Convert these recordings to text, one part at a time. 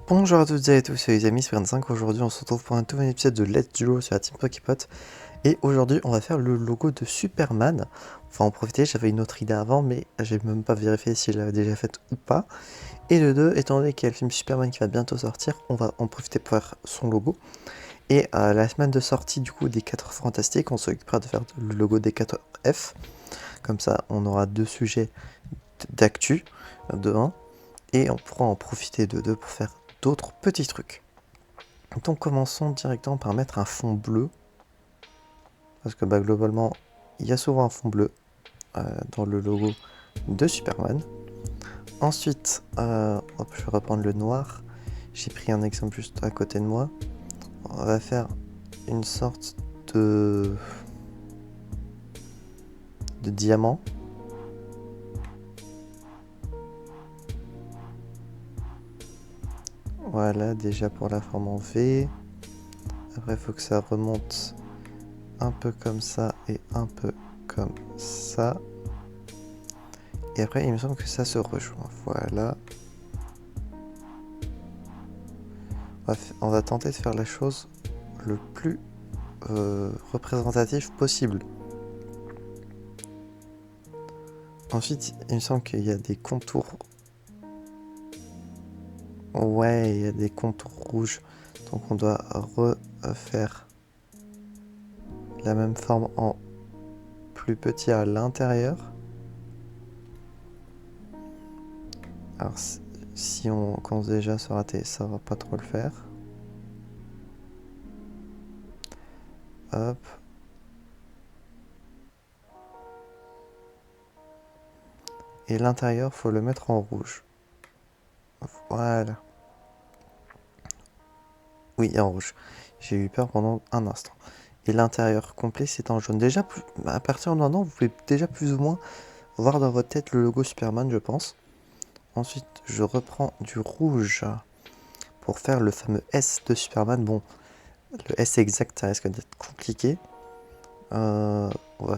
Bonjour à toutes et à tous, c'est les amis, c'est 25. Aujourd'hui, on se retrouve pour un tout nouvel épisode de Let's Duo sur la Team Poképot. Et aujourd'hui, on va faire le logo de Superman. Enfin, en profiter, j'avais une autre idée avant, mais j'ai même pas vérifié si je l'avais déjà faite ou pas. Et de deux, étant donné qu'il y a le film Superman qui va bientôt sortir, on va en profiter pour faire son logo. Et la semaine de sortie du coup des 4 Fantastiques, on s'occupera de faire le logo des 4 F. Comme ça, on aura deux sujets d'actu de 1. Et on pourra en profiter de deux pour faire d'autres petits trucs. Donc commençons directement par mettre un fond bleu. Parce que globalement, il y a souvent un fond bleu dans le logo de Superman. Ensuite, je vais reprendre le noir. J'ai pris un exemple juste à côté de moi. On va faire une sorte de diamant. Voilà, déjà pour la forme en V. Après, il faut que ça remonte un peu comme ça et un peu comme ça. Et après, il me semble que ça se rejoint. Voilà. On va tenter de faire la chose le plus représentatif possible. Ensuite, il me semble qu'il y a des contours. Ouais, il y a des contours rouges. Donc on doit refaire la même forme en plus petit à l'intérieur. Alors si on commence déjà à se rater, ça va pas trop le faire. Hop. Et l'intérieur, faut le mettre en rouge. Voilà. Oui, en rouge. J'ai eu peur pendant un instant. Et l'intérieur complet, c'est en jaune. Déjà, à partir de maintenant, vous pouvez déjà plus ou moins voir dans votre tête le logo Superman, je pense. Ensuite, je reprends du rouge pour faire le fameux S de Superman. Bon, le S exact, ça risque d'être compliqué. On va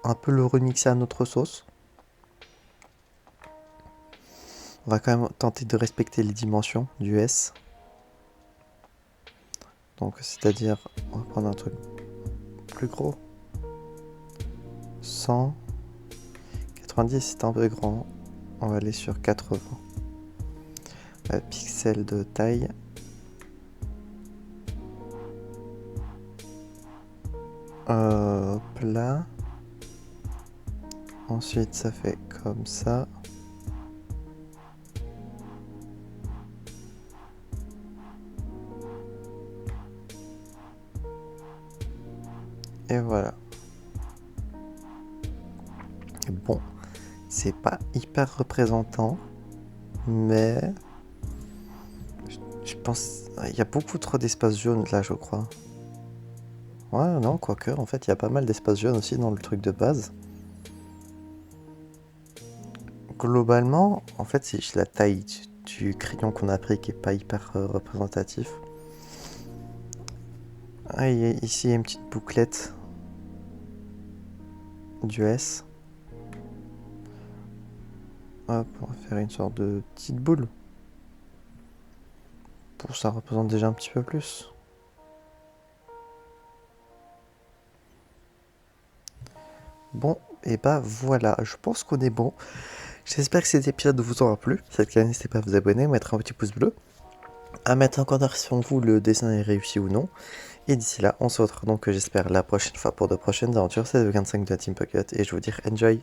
un peu le remixer à notre sauce. On va quand même tenter de respecter les dimensions du S. Donc, c'est-à-dire, on va prendre un truc plus gros. 100. 90, c'est un peu grand. On va aller sur 80. Pixels de taille. Hop là. Ensuite, ça fait comme ça. Et voilà. Bon, c'est pas hyper représentant, mais je pense il y a beaucoup trop d'espace jaune là, je crois. Ouais, non, quoique, en fait, il y a pas mal d'espace jaune aussi dans le truc de base. Globalement, en fait, c'est la taille du crayon qu'on a pris qui est pas hyper représentatif. Ah, ici, il y a une petite bouclette du S. Hop, on va faire une sorte de petite boule. Pour ça représente déjà un petit peu plus. Bon, et bah voilà, je pense qu'on est bon. J'espère que cet épisode vous aura plu. Si c'est le cas, n'hésitez pas à vous abonner, mettre un petit pouce bleu, à mettre en commentaire si vous le dessin est réussi ou non. Et d'ici là, on se retrouve donc j'espère la prochaine fois pour de prochaines aventures. C'est le 25 de la Team Pocket et je vous dis enjoy.